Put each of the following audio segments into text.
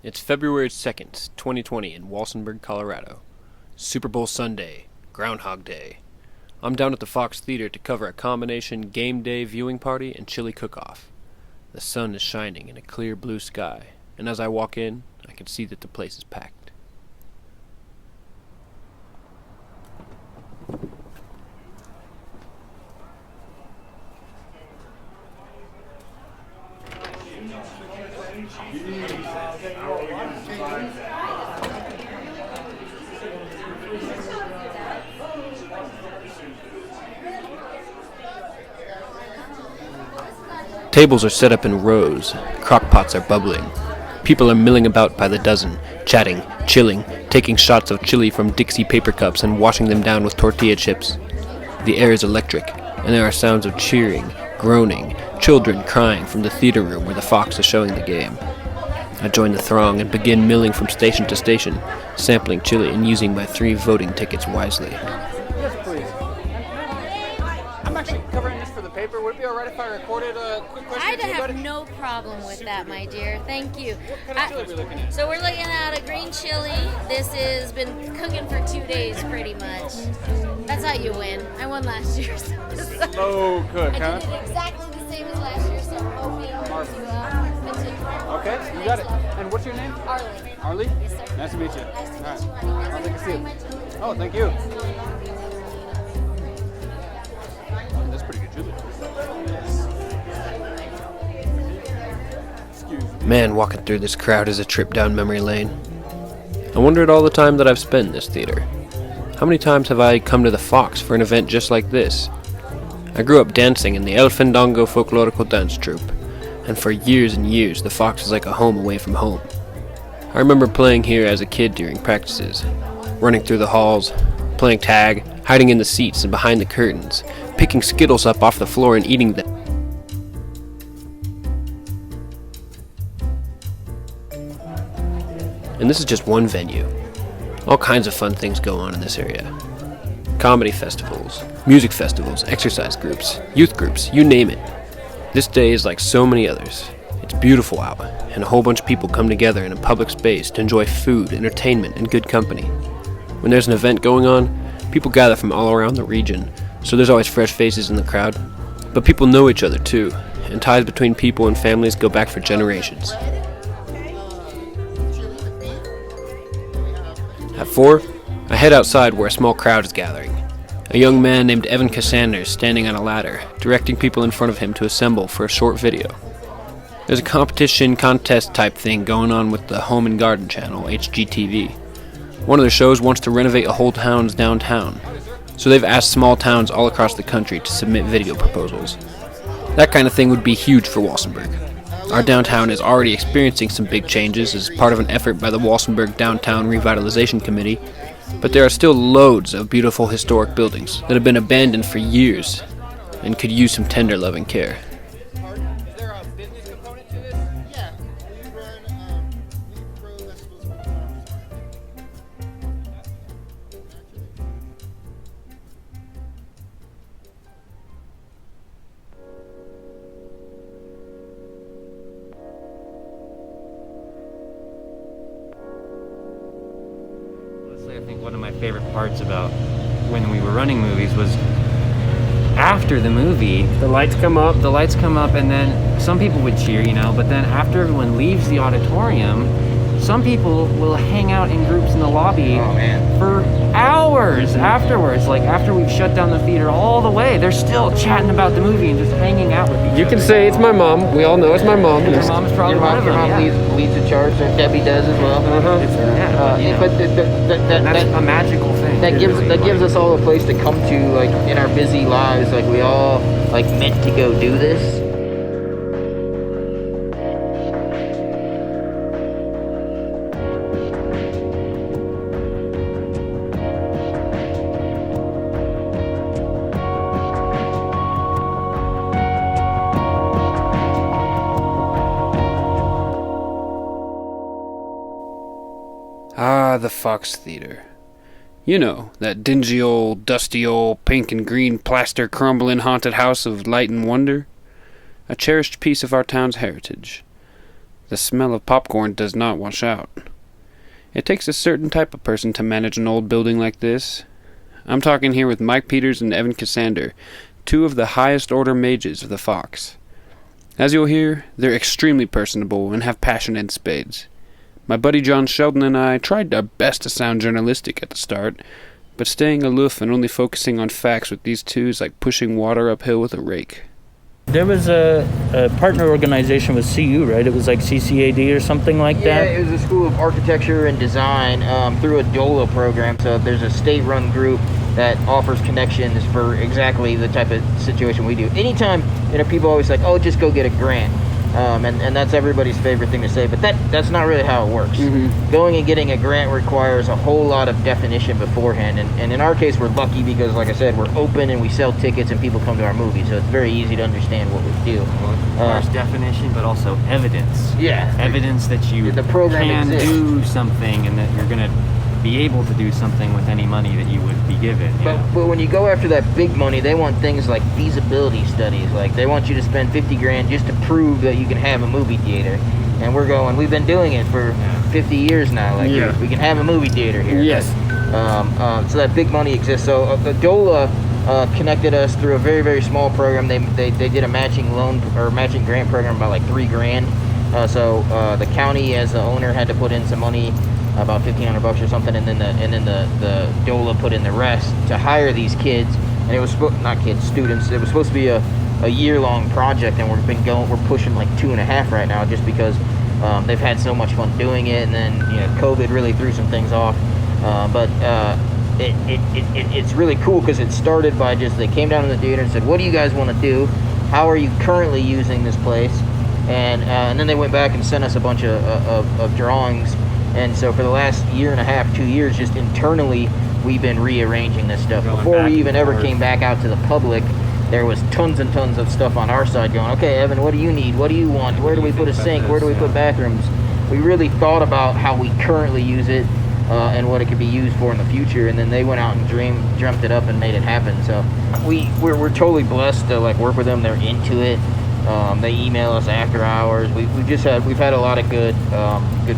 It's February 2nd, 2020 in Walsenburg, Colorado. Super Bowl Sunday, Groundhog Day. I'm down at the Fox Theater to cover a combination game day viewing party and chili cook-off. The sun is shining in a clear blue sky, and as I walk in, I can see that the place is packed. Tables are set up in rows, crock-pots are bubbling. People are milling about by the dozen, chatting, chilling, taking shots of chili from Dixie paper cups and washing them down with tortilla chips. The air is electric, and there are sounds of cheering, groaning, children crying from the theater room where the Fox is showing the game. I join the throng and begin milling from station to station, sampling chili and using my 3 voting tickets wisely. Yes, please. I'm actually covering this for the paper. Would it be all right if I recorded a quick question? I'd have no problem with that, my dear. Thank you. What kind of chili are we looking at? So we're looking at a green chili. This has been cooking for 2 days, pretty much. That's how you win. I won last year. Slow cook, huh? I did it exactly the same as last year, so I'm hoping to continue. Okay, you got it. And what's your name? Arlie. Arlie? Yes, sir. Nice to meet you. Nice to meet All right. you, honey. I'll take a Very seat. much. Oh, thank you. That's pretty good chili. Excuse me. Man, walking through this crowd is a trip down memory lane. I wonder at all the time that I've spent in this theater. How many times have I come to the Fox for an event just like this? I grew up dancing in the El Fandango folklorical dance troupe, and for years and years the Fox was like a home away from home. I remember playing here as a kid during practices, running through the halls, playing tag, hiding in the seats and behind the curtains, picking Skittles up off the floor and eating them. And this is just one venue. All kinds of fun things go on in this area. Comedy festivals, music festivals, exercise groups, youth groups, you name it. This day is like so many others. It's beautiful out, and a whole bunch of people come together in a public space to enjoy food, entertainment, and good company. When there's an event going on, people gather from all around the region, so there's always fresh faces in the crowd. But people know each other too, and ties between people and families go back for generations. At 4, I head outside where a small crowd is gathering. A young man named Evan Cassander is standing on a ladder, directing people in front of him to assemble for a short video. There's a competition, contest type thing going on with the Home and Garden channel, HGTV. One of their shows wants to renovate a whole town's downtown, so they've asked small towns all across the country to submit video proposals. That kind of thing would be huge for Walsenburg. Our downtown is already experiencing some big changes as part of an effort by the Walsenburg Downtown Revitalization Committee, but there are still loads of beautiful historic buildings that have been abandoned for years and could use some tender loving care. Is there a business component to this? Yeah, we run pro vegetables. Honestly, I think one of my favorite parts about when we were running movies was after the movie, the lights come up, and then some people would cheer, but then after everyone leaves the auditorium, some people will hang out in groups in the lobby for hours afterwards. Like after we've shut down the theater all the way, they're still chatting about the movie and just hanging out with each other. You can say it's my mom. We all know it's my mom. Your mom's probably one of them. Yeah. leads the charge, and Debbie does as well. But that's a magical thing. That gives us all a place to come to, like in our busy lives. Like we all meant to go do this. Ah, the Fox Theater. You know, that dingy old, dusty old, pink and green plaster crumbling haunted house of light and wonder. A cherished piece of our town's heritage. The smell of popcorn does not wash out. It takes a certain type of person to manage an old building like this. I'm talking here with Mike Peters and Evan Cassander, two of the highest order mages of the Fox. As you'll hear, they're extremely personable and have passion in spades. My buddy John Sheldon and I tried our best to sound journalistic at the start, but staying aloof and only focusing on facts with these two is like pushing water uphill with a rake. There was a partner organization with CU, right? It was like CCAD or something like that? Yeah, it was a School of Architecture and Design through a DOLA program. So there's a state-run group that offers connections for exactly the type of situation we do. Anytime, people always like, oh, just go get a grant. And that's everybody's favorite thing to say, but that's not really how it works. Mm-hmm. Going and getting a grant requires a whole lot of definition beforehand, and in our case, we're lucky because, like I said, we're open and we sell tickets and people come to our movies, so it's very easy to understand what we do. Well, it requires definition, but also evidence. Yeah. Evidence that you the program can exists. do something and that you're going to be able to do something with any money that you would be given. But when you go after that big money, they want things like feasibility studies. Like they want you to spend $50,000 just to prove that you can have a movie theater. And we've been doing it for 50 years now. Like we can have a movie theater here. Yes. So that big money exists. So the DOLA connected us through a very, very small program. They did a matching loan or matching grant program about like $3,000. So the county, as the owner, had to put in some money, about $1,500 or something, and then the DOLA put in the rest to hire these kids. And it was students. It was supposed to be a year-long project, and we're pushing like 2.5 right now, just because they've had so much fun doing it, and then COVID really threw some things off. But it's really cool because it started by they came down to the theater and said, "What do you guys want to do? How are you currently using this place?" And then they went back and sent us a bunch of drawings. And so for the last 1.5 to 2 years, just internally, we've been rearranging this stuff. Before we even ever came back out to the public, there was tons and tons of stuff on our side going, okay, Evan, what do you need? What do you want? Where do we put a sink? Where do we put bathrooms? We really thought about how we currently use it and what it could be used for in the future. And then they went out and dreamt it up and made it happen. So we're totally blessed to work with them. They're into it. They email us after hours. We've had a lot of good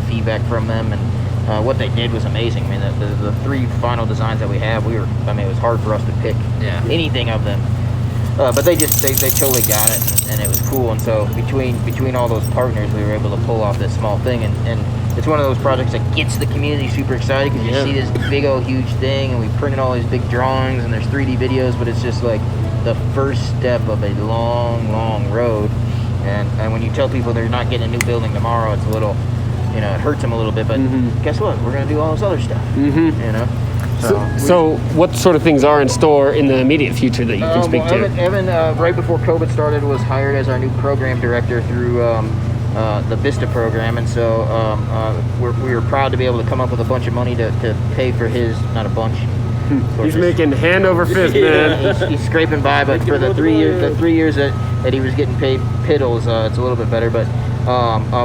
feedback from them, and what they did was amazing. I mean, the 3 final designs that we have, it was hard for us to pick anything of them, but they totally got it, and it was cool. And so between all those partners, we were able to pull off this small thing, and it's one of those projects that gets the community super excited because you see this big old huge thing, and we printed all these big drawings, and there's 3D videos, but it's just like the first step of a long road. And when you tell people they're not getting a new building tomorrow, it's a little, it hurts them a little bit, but guess what? We're going to do all this other stuff, So what sort of things are in store in the immediate future that you can speak to? Evan, right before COVID started, was hired as our new program director through the VISTA program, and so we were proud to be able to come up with a bunch of money to pay for his, not a bunch. He's making hand over fist, man. He's scraping by, but for the 3 years that he was getting paid piddles, it's a little bit better. But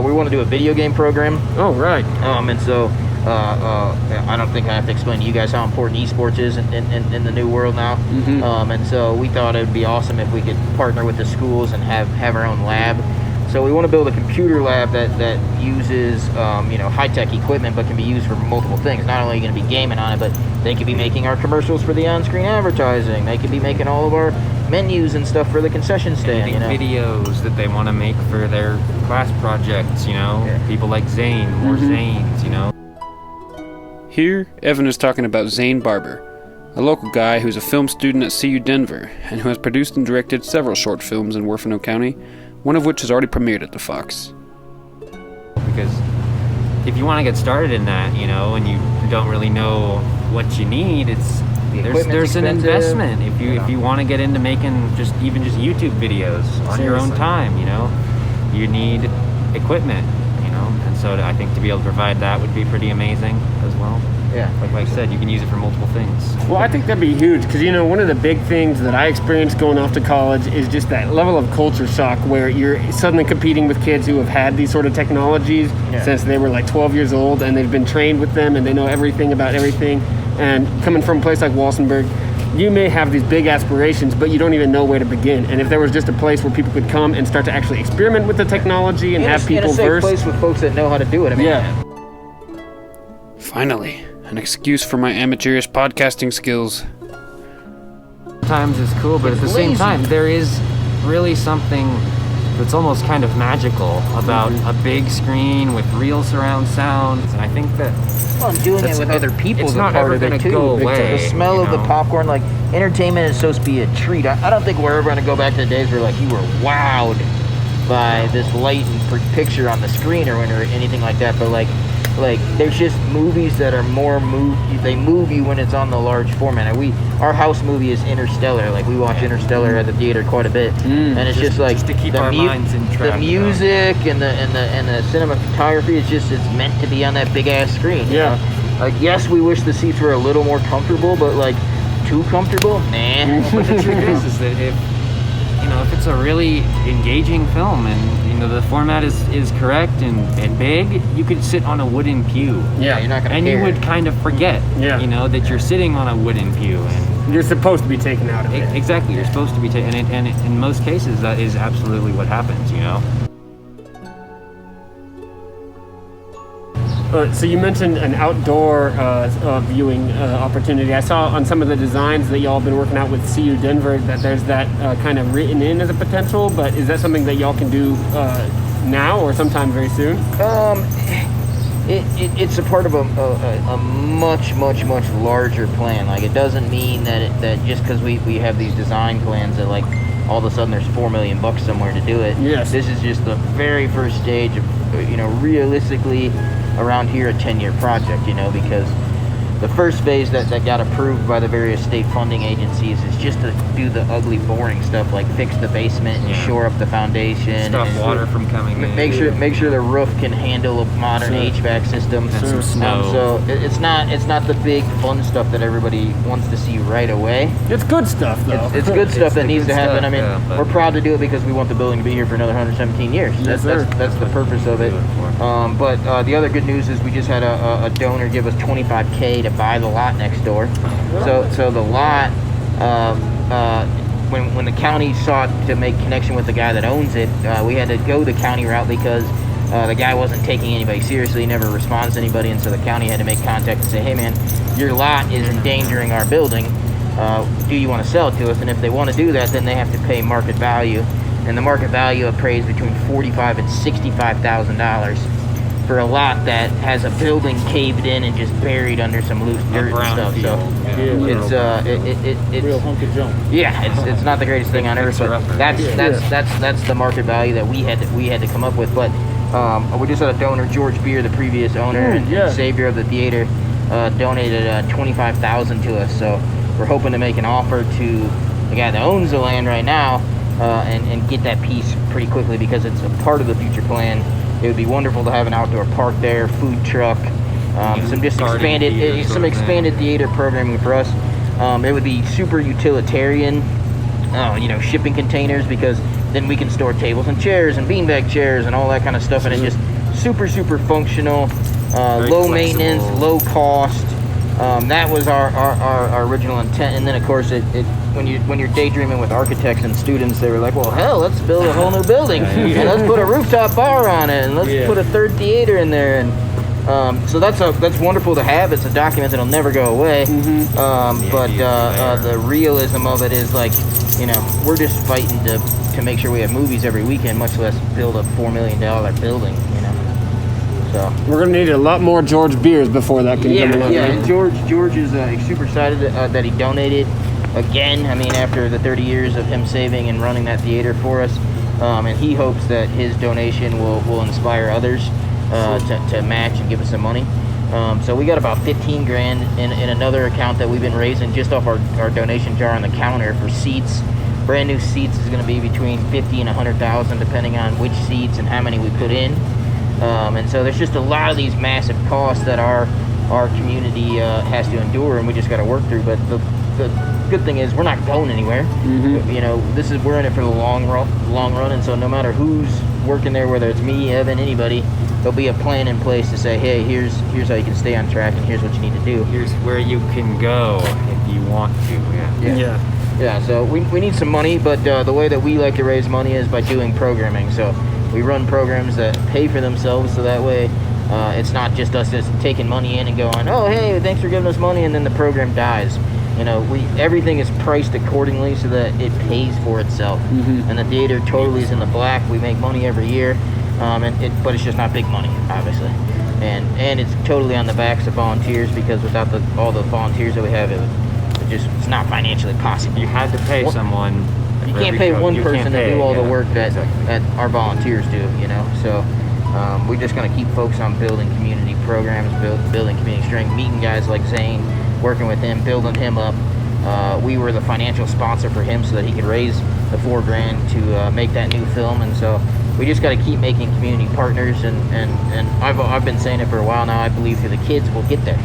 we want to do a video game program. Oh, right. And so I don't think I have to explain to you guys how important esports is in the new world now. Mm-hmm. And so we thought it would be awesome if we could partner with the schools and have our own lab. So we want to build a computer lab that uses high-tech equipment, but can be used for multiple things. Not only are you going to be gaming on it, but they could be making our commercials for the on-screen advertising. They could be making all of our menus and stuff for the concession stand. Videos that they want to make for their class projects. People like Zane, more Zanes. Here, Evan is talking about Zane Barber, a local guy who's a film student at CU Denver and who has produced and directed several short films in Werfenau County, one of which has already premiered at the Fox. Because if you want to get started in that, and you don't really know what you need, there's an investment. If you want to get into making just YouTube videos on your own time, you need equipment, and so I think to be able to provide that would be pretty amazing as well. Yeah. Like I said, you can use it for multiple things. Well, I think that'd be huge because, one of the big things that I experienced going off to college is just that level of culture shock where you're suddenly competing with kids who have had these sort of technologies since they were 12 years old, and they've been trained with them and they know everything about everything. And coming from a place like Walsenburg, you may have these big aspirations, but you don't even know where to begin. And if there was just a place where people could come and start to actually experiment with the technology and have people in a safe versed. place with folks that know how to do it. I mean, Yeah. Finally, an excuse for my amateurish podcasting skills. Sometimes it's cool, but at the same time, there is really something that's almost kind of magical about a big screen with real surround sound. And I think that well, doing it with other people it's is a not part ever of it gonna too. go away, The smell you of the know? popcorn, like entertainment is supposed to be a treat. I don't think we're ever gonna go back to the days where like you were wowed by this light and picture on the screen or anything like that. But like there's just movies that are more they move you when it's on the large format. And our house movie is Interstellar. Like we watch Interstellar at the theater quite a bit, and it's just to keep our minds in track. The music and the cinematography it's meant to be on that big ass screen. You know? Like yes, we wish the seats were a little more comfortable, but like too comfortable, nah. But the truth is that if it's a really engaging film and the format is correct and big, you could sit on a wooden pew. Yeah, you're not gonna and care. you would kind of forget, that you're sitting on a wooden pew and You're supposed to be taken out of it. exactly, you're supposed to be taken. And in most cases, that is absolutely what happens. So you mentioned an outdoor viewing opportunity. I saw on some of the designs that y'all have been working out with CU Denver that there's that kind of written in as a potential, but is that something that y'all can do now or sometime very soon? It's a part of a much larger plan. Like it doesn't mean that just because we have these design plans that like all of a sudden there's $4 million somewhere to do it. Yes. This is just the very first stage of realistically around here a 10-year project, because the first phase that got approved by the various state funding agencies is just to do the ugly, boring stuff like fix the basement and shore up the foundation, Stop and water from coming in. Make sure the roof can handle a modern HVAC system. And some snow. So it's not the big fun stuff that everybody wants to see right away. It's good stuff, though. It's good stuff that needs to happen. stuff, I mean, but- we're proud to do it because we want the building to be here for another 117 years. Yes, sir. That's the purpose of it. But the other good news is we just had a donor give us $25K to buy the lot next door. So the lot, when the county sought to make connection with the guy that owns it, we had to go the county route because the guy wasn't taking anybody seriously, never responds to anybody, and so the county had to make contact and say, hey man, your lot is endangering our building. Do you want to sell it to us? And if they want to do that, then they have to pay market value. And the market value appraised between $45,000 and $65,000 for a lot that has a building caved in and just buried under some loose dirt and stuff. So it's Real hunk of junk. yeah, it's not the greatest thing on earth, but that's the market value that we had to come up with. But we just had a donor, George Beer, the previous owner and savior of the theater, donated $25,000 to us. So we're hoping to make an offer to the guy that owns the land right now and get that piece pretty quickly because it's a part of the future plan. It would be wonderful to have an outdoor park there, food truck, some expanded theater programming for us. It would be super utilitarian, shipping containers, because then we can store tables and chairs and beanbag chairs and all that kind of stuff, and it's just super functional, low maintenance, low cost. That was our original intent, and then of course when you're daydreaming with architects and students, they were like, well, hell, let's build a whole new building and let's put a rooftop bar on it and let's put a third theater in there, and so that's wonderful to have. It's a document that'll never go away. But the realism of it is like, we're just fighting to make sure we have movies every weekend, much less build a $4 million building. So We're going to need a lot more George Beers before that can come along. and George is super excited that he donated again. I mean, after the 30 years of him saving and running that theater for us, and he hopes that his donation will inspire others to match and give us some money. So we got about 15 grand in another account that we've been raising just off our donation jar on the counter for seats. Brand new seats is going to be between 50 and 100,000 depending on which seats and how many we put in. And so there's just a lot of these massive costs that our community has to endure, and we just got to work through. But the good thing is we're not going anywhere. We're in it for the long run, and so no matter who's working there, whether it's me, Evan, anybody, there'll be a plan in place to say, hey, here's how you can stay on track, and here's what you need to do. Here's where you can go if you want to. Yeah, so we need some money, but the way that we like to raise money is by doing programming. So we run programs that pay for themselves, so that way it's not just us just taking money in and going, oh, hey, thanks for giving us money, and then the program dies. You know, everything is priced accordingly so that it pays for itself. And the theater totally is in the black. We make money every year, but it's just not big money, obviously. And it's totally on the backs of volunteers, because without all the volunteers that we have, it's not financially possible. You had to pay someone. You can't pay one person to do all the work that our volunteers do, you know. So we're just going to keep focused on building community programs, building community strength, meeting guys like Zane, working with him, building him up. We were the financial sponsor for him so that he could raise the $4,000 to make that new film, and so we just got to keep making community partners. And I've been saying it for a while now. I believe through the kids we'll get there,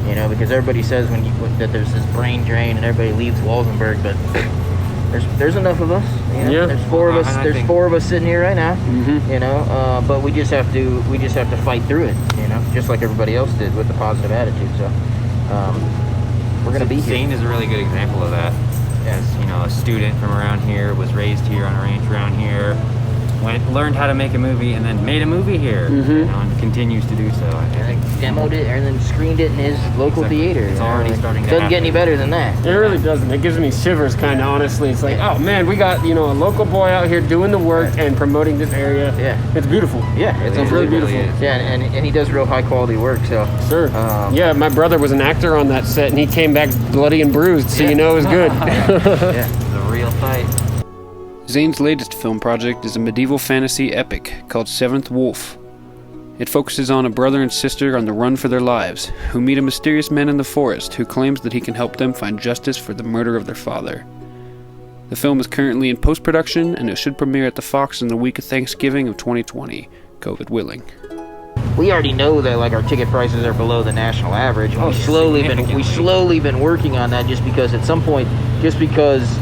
you know, because everybody says that there's this brain drain and everybody leaves Walsenburg, but there's enough of us. You know? Yeah. There's four of us. There's four of us sitting here right now. You know, but we just have to fight through it. You know, just like everybody else did with the positive attitude. So we're gonna be here. Zane is a really good example of that. As you know, a student from around here, was raised here on a ranch around here, learned how to make a movie, and then made a movie here, you know, and continues to do so. And demoed it and then screened it in his local theater. It's already starting to Doesn't get happen. any better than that. It really doesn't. It gives me shivers, kind of, honestly. It's like, oh man, we got, you know, a local boy out here doing the work and promoting this area. Yeah. It's beautiful. Yeah, It's really beautiful. Yeah, and he does real high quality work. So Sure. Yeah, my brother was an actor on that set, and he came back bloody and bruised, so you know it was good. yeah. It's a real fight. Zane's latest film project is a medieval fantasy epic called Seventh Wolf. It focuses on a brother and sister on the run for their lives, who meet a mysterious man in the forest who claims that he can help them find justice for the murder of their father. The film is currently in post-production, and it should premiere at the Fox in the week of Thanksgiving of 2020, COVID willing. We already know that like our ticket prices are below the national average. And we've slowly been working on that, just because at some point, just because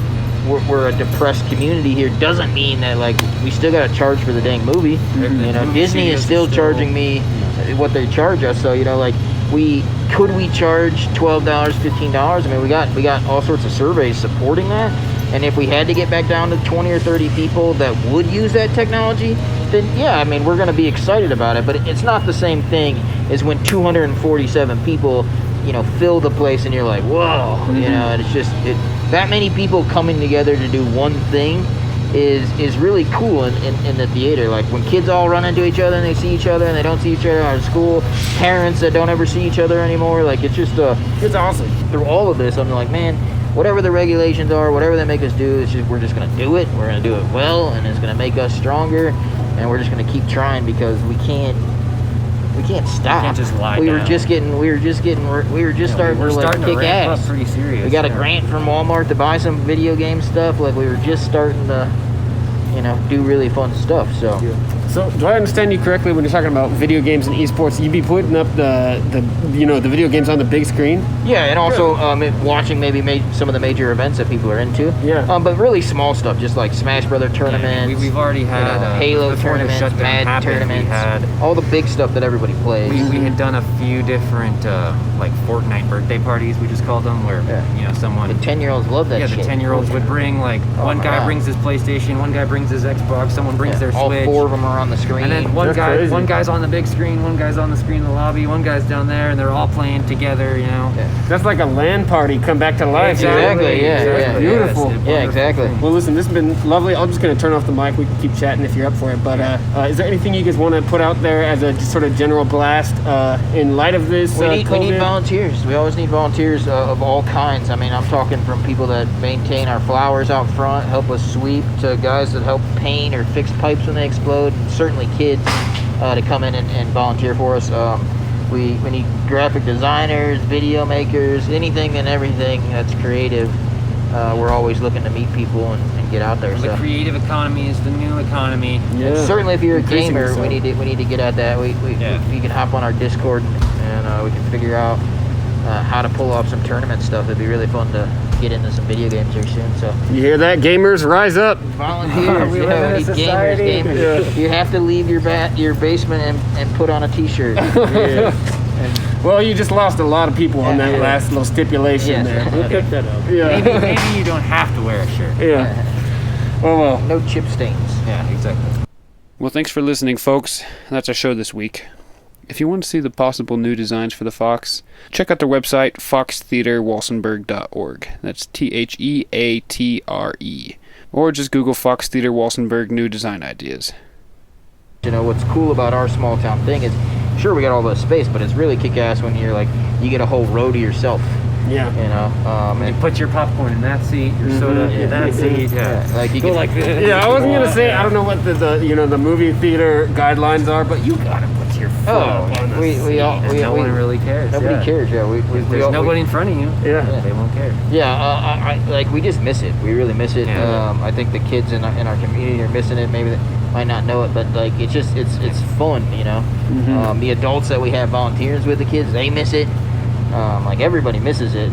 we're a depressed community here doesn't mean that like we still got to charge for the dang movie. You know, Disney is still charging me what they charge us. So you know, like could we charge $12, $15? I mean, we got all sorts of surveys supporting that. And if we had to get back down to 20 or 30 people that would use that technology, then yeah, I mean, we're going to be excited about it. But it's not the same thing as when 247 people, you know, fill the place and you're like, whoa, you know, and it's just that many people coming together to do one thing is really cool in the theater. Like when kids all run into each other and they see each other and they don't see each other out of school, parents that don't ever see each other anymore, like it's just it's awesome. Through all of this, I'm like, man, whatever the regulations are, whatever they make us do, we're just going to do it. We're going to do it well, and it's going to make us stronger, and we're just going to keep trying, because we can't stop. We can't just lie we were down. just starting to kick ramp ass. up pretty serious. We got a grant from Walmart to buy some video game stuff. Like we were just starting to, you know, do really fun stuff. So So, do I understand you correctly when you're talking about video games and esports? You'd be putting up the video games on the big screen? yeah, and also watching maybe some of the major events that people are into. Yeah. But really small stuff, just like Smash Brother tournaments. We've already had Halo before the tournaments, shutdown Madden happened, tournaments, we had all the big stuff that everybody plays. we had done a few different like Fortnite birthday parties, we just called them, where you know, someone The 10-year-olds love that shit. the 10-year-olds would bring like one my guy God. brings his PlayStation, one guy brings his Xbox, someone brings their all Switch. four of them are on the screen. And then That's crazy. one guy's on the big screen, one guy's on the screen in the lobby, one guy's down there, and they're all playing together, you know. That's like a LAN party come back to life. Exactly, yeah. Beautiful. Yes, Yeah, exactly. Well, listen, this has been lovely. I'm just going to turn off the mic. We can keep chatting if you're up for it. But is there anything you guys want to put out there as a just sort of general blast in light of this? We need COVID? volunteers. We always need volunteers of all kinds. I mean, I'm talking from people that maintain our flowers out front, help us sweep, to guys that help paint or fix pipes when they explode, and certainly kids to come in and volunteer for us. We need graphic designers, video makers, anything and everything that's creative. We're always looking to meet people and get out there. The So creative economy is the new economy. Yeah. certainly, if you're a Increasingly gamer, so. we need to get at that. You can hop on our Discord and we can figure out how to pull off some tournament stuff. It'd be really fun to get into some video games here soon. So You hear that, gamers? Rise up! volunteers, We you live know, in a we need society. gamers. You have to leave your basement and put on a t-shirt. Well, you just lost a lot of people on that last little stipulation there. We'll pick that up. Yeah. Maybe you don't have to wear a shirt. Yeah. Well. No chip stains. Yeah, exactly. Well, thanks for listening, folks. That's our show this week. If you want to see the possible new designs for the Fox, check out their website, foxtheaterwalsenburg.org. That's TheATRE. Or just Google Fox Theater Walsenburg new design ideas. You know, what's cool about our small town thing is, sure, we got all the space, but it's really kick-ass when you're like, you get a whole row to yourself. Yeah. You know, You put your popcorn in that seat, your soda in that seat. Yeah. like you Go can, like this. Yeah, I wasn't gonna say I don't know what the movie theater guidelines are, but you gotta put your foot up on the we all And no one really cares. nobody yeah. cares. Yeah, There's nobody in front of you. Yeah. They won't care. Yeah, like we just miss it. We really miss it. Yeah. I think the kids in our community are missing it. Maybe they might not know it, but like it's just it's fun, you know. The adults that we have volunteers with the kids, they miss it. Like everybody misses it.